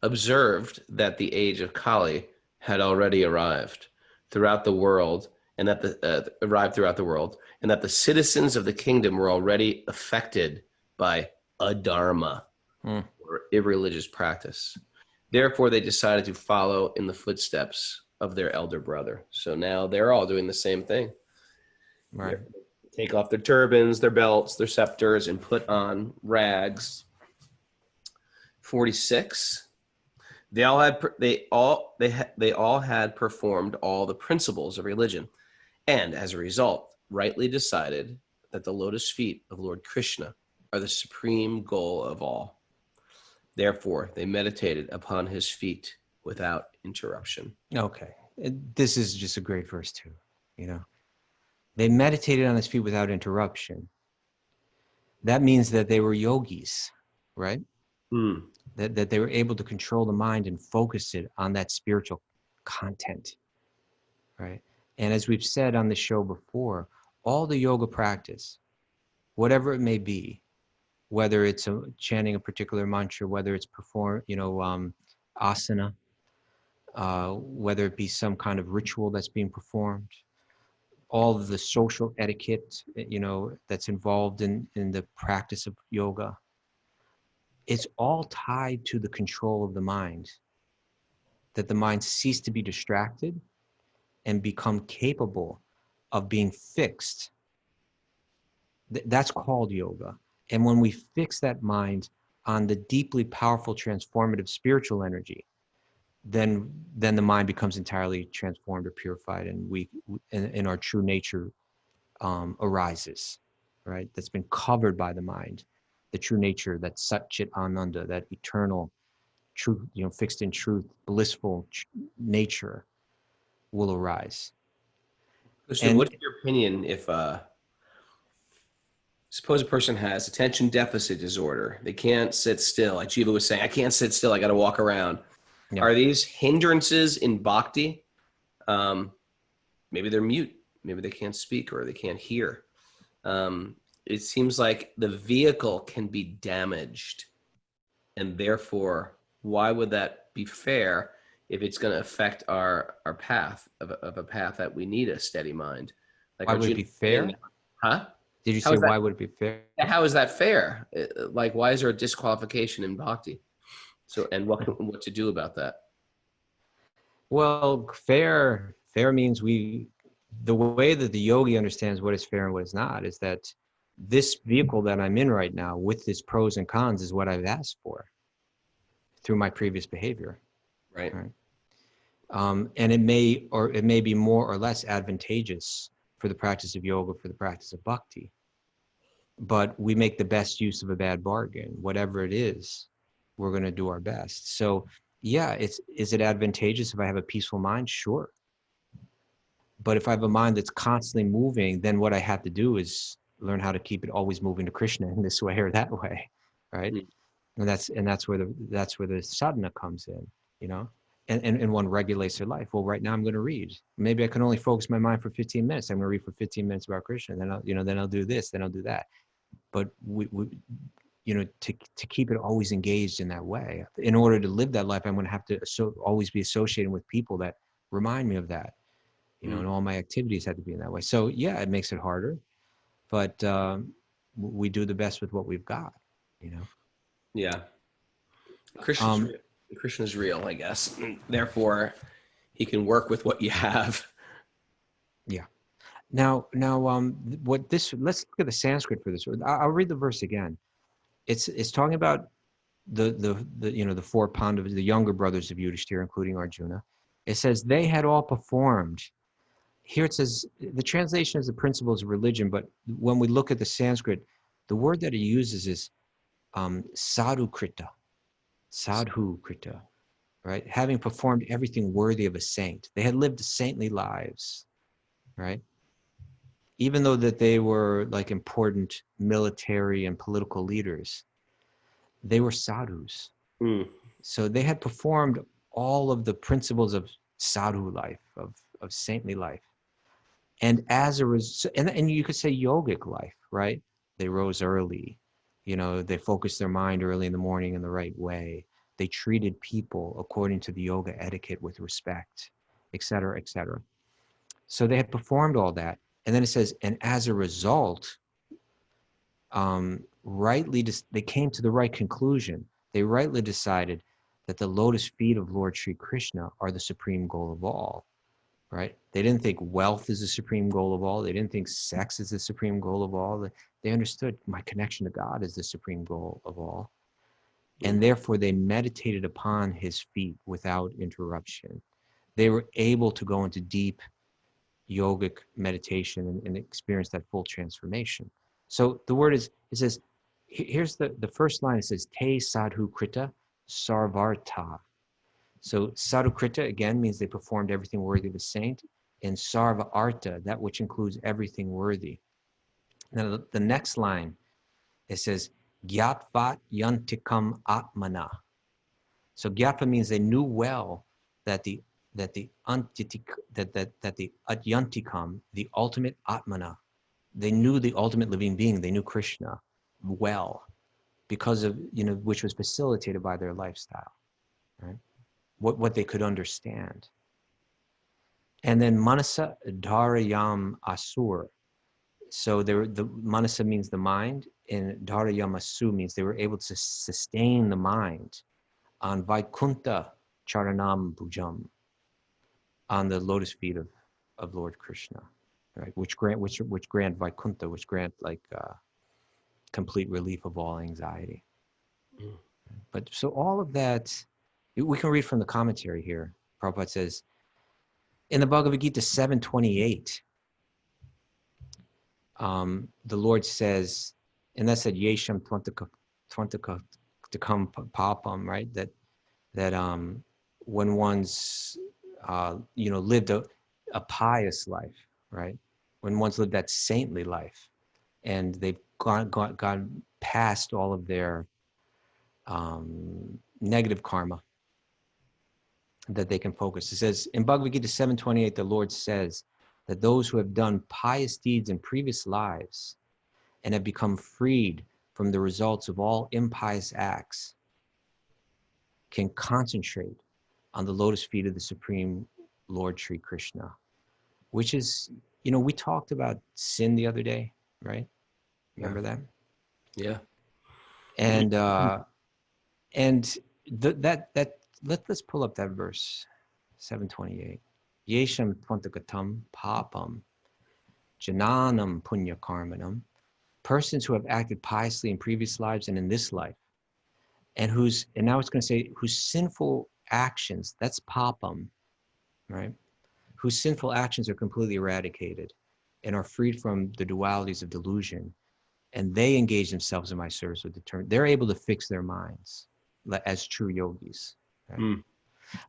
observed that the age of Kali had already arrived throughout the world, and that the citizens of the kingdom were already affected by adharma, or irreligious practice. Therefore, they decided to follow in the footsteps of their elder brother. So now they're all doing the same thing. Right. Take off their turbans, their belts, their scepters, and put on rags. 46. They all had performed all the principles of religion, and as a result, rightly decided that the lotus feet of Lord Krishna are the supreme goal of all. Therefore, they meditated upon his feet without interruption. Okay. This is just a great verse too, They meditated on his feet without interruption. That means that they were yogis, right? That they were able to control the mind and focus it on that spiritual content, right? And as we've said on the show before, all the yoga practice, whatever it may be, whether it's chanting a particular mantra, whether it's asana, whether it be some kind of ritual that's being performed, all of the social etiquette, that's involved in the practice of yoga, it's all tied to the control of the mind, that the mind cease to be distracted and become capable of being fixed. That's called yoga. And when we fix that mind on the deeply powerful, transformative spiritual energy, then the mind becomes entirely transformed or purified, and our true nature arises, right? That's been covered by the mind. The true nature, that Satchit Ananda, that eternal truth, fixed in truth, blissful nature will arise. So what's your opinion if suppose a person has attention deficit disorder? They can't sit still. Like Jiva was saying, I can't sit still. I got to walk around. Yeah. Are these hindrances in bhakti? Maybe they're mute. Maybe they can't speak or they can't hear. It seems like the vehicle can be damaged, and therefore why would that be fair if it's going to affect our path of a path that we need a steady mind? Like, Why would it be fair? Huh? Did you How say is that, why would it be fair? how is that fair? Like, why is there a disqualification in bhakti? So, and what to do about that? Well, fair means the way that the yogi understands what is fair and what is not is that this vehicle that I'm in right now with its pros and cons is what I've asked for through my previous behavior. Right. Right. And it may be more or less advantageous for the practice of yoga, for the practice of bhakti. But we make the best use of a bad bargain. Whatever it is, we're going to do our best. So yeah, is it advantageous if I have a peaceful mind? Sure. But if I have a mind that's constantly moving, then what I have to do is learn how to keep it always moving to Krishna in this way or that way, right? And that's where the sadhana comes in, you know. And one regulates their life. Well, right now I'm going to read. Maybe I can only focus my mind for 15 minutes. I'm going to read for 15 minutes about Krishna. Then I'll do this. Then I'll do that. But we to keep it always engaged in that way. In order to live that life, I'm going to have to always be associated with people that remind me of that. You know, and all my activities had to be in that way. So yeah, it makes it harder, but we do the best with what we've got. You know. Yeah. Krishna's real, I guess. And therefore, he can work with what you have. Yeah. Now, let's look at the Sanskrit for this. I'll read the verse again. It's talking about the four Pandavas, the younger brothers of Yudhisthira, including Arjuna. It says they had all performed. Here it says the translation is the principles of religion, but when we look at the Sanskrit, the word that it uses is sadhukrita. Sadhukrita, right? Having performed everything worthy of a saint. They had lived saintly lives, right? Even though that they were like important military and political leaders, they were sadhus. So they had performed all of the principles of sadhu life, of saintly life. And as a result, and you could say yogic life, right? They rose early, they focused their mind early in the morning in the right way. They treated people according to the yoga etiquette with respect, et cetera, et cetera. So they had performed all that. And then it says, and as a result, they came to the right conclusion. They rightly decided that the lotus feet of Lord Sri Krishna are the supreme goal of all, right? They didn't think wealth is the supreme goal of all. They didn't think sex is the supreme goal of all. They understood my connection to God is the supreme goal of all. And therefore they meditated upon his feet without interruption. They were able to go into deep yogic meditation and experience that full transformation. So the word it says, here's the first line, it says, te sadhu krita sarvarta. So sadhu krita, again, means they performed everything worthy of a saint. And sarva arta, that which includes everything worthy. Now the next line, it says, gyatvat yantikam atmana. So gyatva means they knew well that the atyantikam, the ultimate atmana, they knew the ultimate living being. They knew Krishna well because of which was facilitated by their lifestyle, right? What they could understand. And then manasa dharayam asur. So the manasa means the mind, and dharayam asu means they were able to sustain the mind on Vaikuntha Charanam Bhujam, on the lotus feet of Lord Krishna, right? Which grant Vaikuntha, which grant like complete relief of all anxiety. But so all of that, we can read from the commentary here. Prabhupada says, in the Bhagavad Gita 7:28, the Lord says, and that said, Yesham Twantaka Takam Papam, right? That when one's lived a pious life, right? When one's lived that saintly life, and they've gone past all of their negative karma, that they can focus. It says in Bhagavad Gita 7:28, the Lord says that those who have done pious deeds in previous lives and have become freed from the results of all impious acts, can concentrate on the lotus feet of the Supreme Lord Sri Krishna, which is, we talked about sin the other day, right? Remember that? Yeah. And let's pull up that verse, 728. Yesham twantagatam papam jananam punya karmanam. Persons who have acted piously in previous lives and in this life, and now it's going to say whose sinful actions, that's papam, right? Whose sinful actions are completely eradicated and are freed from the dualities of delusion, and they engage themselves in my service with they're able to fix their minds as true yogis. Right?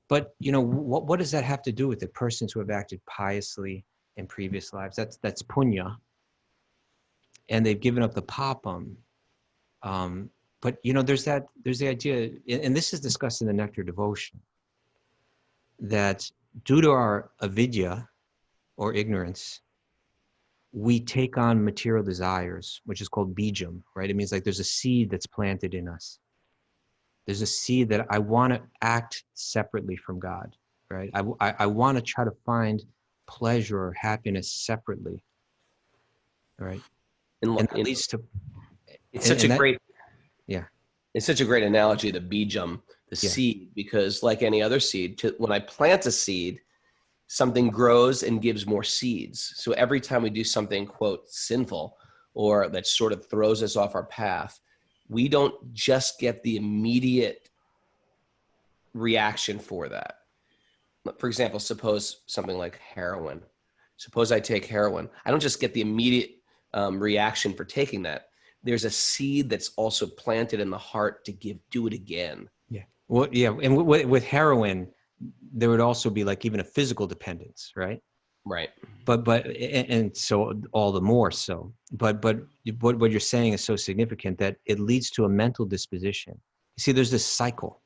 But what does that have to do with it? Persons who have acted piously in previous lives, that's punya, and they've given up the papam. But there's the idea, and this is discussed in the Nectar Devotion, that due to our avidya or ignorance, we take on material desires, which is called bijam, right? It means like there's a seed that's planted in us. There's a seed that I want to act separately from God, right? I want to try to find pleasure or happiness separately, right? And that leads to... It's such a great... Yeah. It's such a great analogy, the bijam, the seed, because like any other seed, when I plant a seed, something grows and gives more seeds. So every time we do something, quote, sinful, or that sort of throws us off our path, we don't just get the immediate reaction for that. For example, suppose something like heroin. Suppose I take heroin. I don't just get the immediate reaction for taking that. There's a seed that's also planted in the heart to do it again. Yeah. Well, yeah. And with heroin, there would also be like even a physical dependence, right? Right. And so all the more so. But what you're saying is so significant that it leads to a mental disposition. You see, there's this cycle,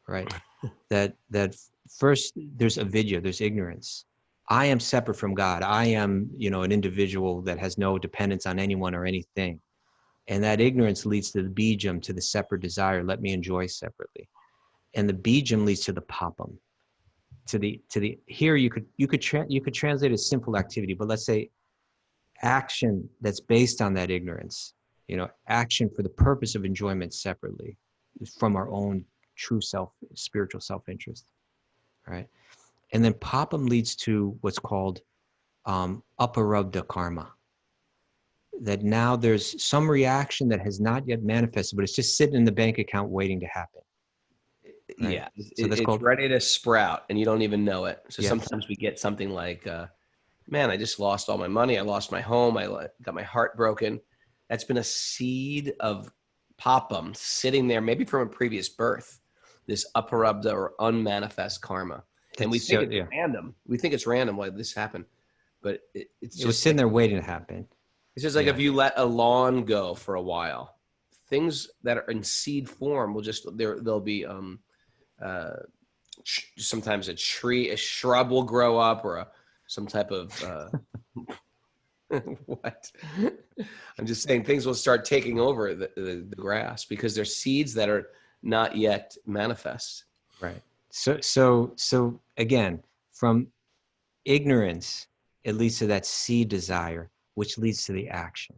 right? that first there's avidya, there's ignorance. I am separate from God. I am, an individual that has no dependence on anyone or anything. And that ignorance leads to the bijam, to the separate desire. Let me enjoy separately. And the bijam leads to the papam, to the here you could translate it as simple activity, but let's say action that's based on that ignorance. Action for the purpose of enjoyment separately from our own true spiritual self-interest, right? And then papam leads to what's called aparabdha karma. That now there's some reaction that has not yet manifested, but it's just sitting in the bank account waiting to happen. Right? Yeah, so that's it's ready to sprout, and you don't even know it. So sometimes we get something like, man, I just lost all my money. I lost my home. I got my heart broken. That's been a seed of papam sitting there, maybe from a previous birth, this aparabdha or unmanifest karma. And we think it's random. We think it's random why this happened. But it was sitting there waiting to happen. It's just like if you let a lawn go for a while, things that are in seed form will just, there'll be sometimes a shrub will grow up, or some type of what? I'm just saying things will start taking over the grass because they're seeds that are not yet manifest. Right. So again, from ignorance, it leads to that seed desire, which leads to the action.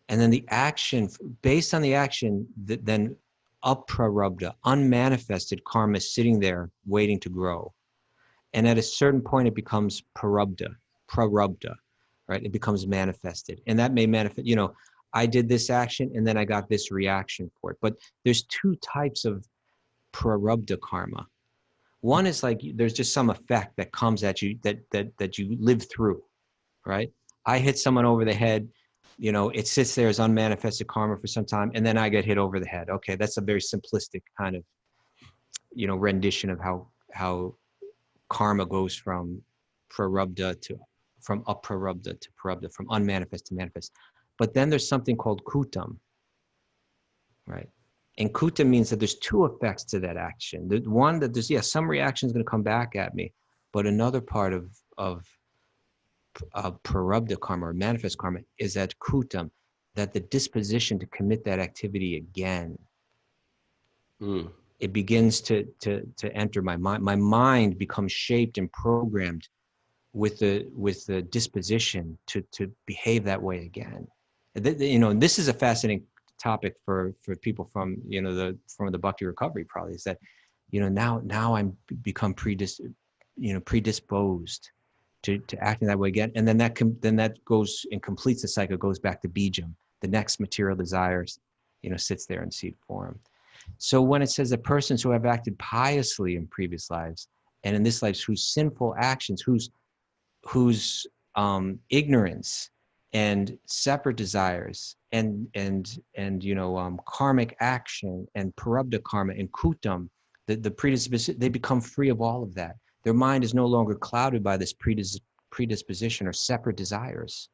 And then the action, based on the action, then aprarabdha, unmanifested karma is sitting there waiting to grow. And at a certain point, it becomes prarabdha, right? It becomes manifested. And that may manifest, I did this action and then I got this reaction for it. But there's two types of prarabdha karma. One is like, there's just some effect that comes at you that you live through, right? I hit someone over the head, it sits there as unmanifested karma for some time, and then I get hit over the head. Okay, that's a very simplistic kind of, rendition of how karma goes from aprarabdha to prarabdha, from unmanifest to manifest. But then there's something called kutam, right? And kutam means that there's two effects to that action. The one that there's, some reaction is going to come back at me, but another part of prarabdha karma or manifest karma is that kutam, that the disposition to commit that activity again. it begins to enter my mind. My mind becomes shaped and programmed with the disposition to behave that way again. You know, and this is a fascinating topic for people from, you know, from the Bhakti recovery, probably, is that, you know, now I'm become predisposed to acting that way again, and then that goes and completes the cycle, goes back to bijam. The next material desires, you know, sits there in seed form. So when it says that persons who have acted piously in previous lives and in this life, whose sinful actions, whose ignorance and separate desires and you know, karmic action and prarabdha karma and kutam, the predisposition, they become free of all of that. Their mind is no longer clouded by this predisposition or separate desires.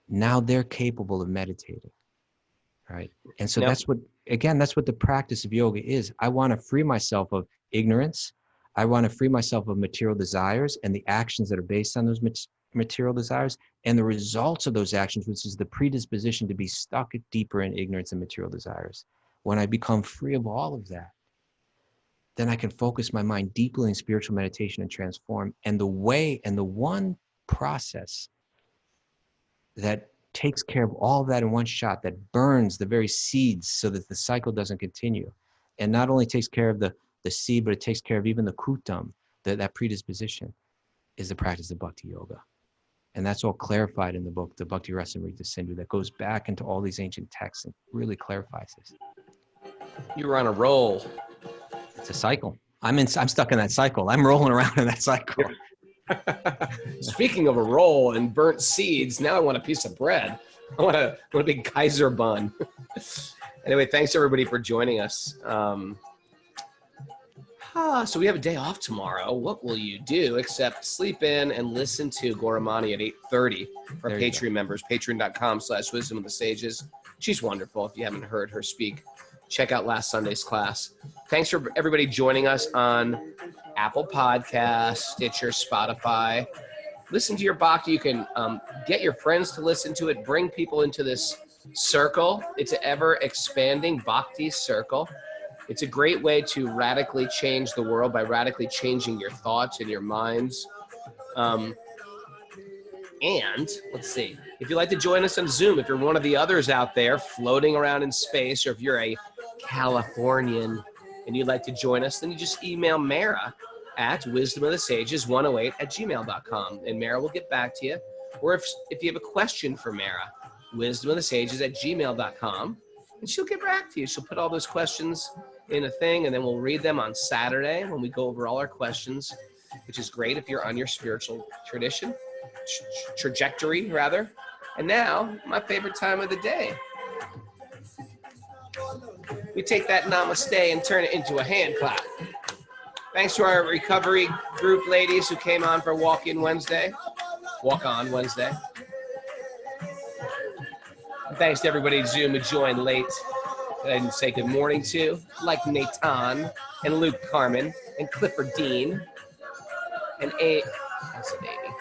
Now they're capable of meditating, right? And so that's what the practice of yoga is. I want to free myself of ignorance. I want to free myself of material desires and the actions that are based on those material desires and the results of those actions, which is the predisposition to be stuck deeper in ignorance and material desires. When I become free of all of that, then I can focus my mind deeply in spiritual meditation and transform. And the one process that takes care of all of that in one shot, that burns the very seeds so that the cycle doesn't continue, and not only takes care of the seed, but it takes care of even the kutam, that predisposition, is the practice of bhakti yoga. And that's all clarified in the book, the Bhakti Rasamrita Sindhu, that goes back into all these ancient texts and really clarifies this. You were on a roll. It's a cycle. I'm stuck in that cycle. I'm rolling around in that cycle. Speaking of a roll and burnt seeds, now I want a piece of bread. I want a big Kaiser bun. Anyway, thanks everybody for joining us. So we have a day off tomorrow. What will you do except sleep in and listen to Gauramani at 8:30 for Patreon members, patreon.com/wisdom of the sages. She's wonderful. If you haven't heard her speak, check out last Sunday's class. Thanks for everybody joining us on Apple Podcasts, Stitcher, Spotify. Listen to your bhakti. You can get your friends to listen to it. Bring people into this circle. It's an ever-expanding bhakti circle. It's a great way to radically change the world by radically changing your thoughts and your minds. And let's see, if you'd like to join us on Zoom, if you're one of the others out there floating around in space, or if you're a Californian and you'd like to join us, then you just email Mara at wisdomofthesages108@gmail.com, and Mara will get back to you. Or if you have a question for Mara, wisdomofthesages@gmail.com, and she'll get back to you. She'll put all those questions in a thing, and then we'll read them on Saturday when we go over all our questions, which is great if you're on your spiritual trajectory, rather. And now, my favorite time of the day. We take that namaste and turn it into a hand clap. Thanks to our recovery group ladies who came on for Walk-On Wednesday. And thanks to everybody at Zoom who joined late and say good morning to, like Nathan and Luke Carmen and Clifford Dean and that's an Amy.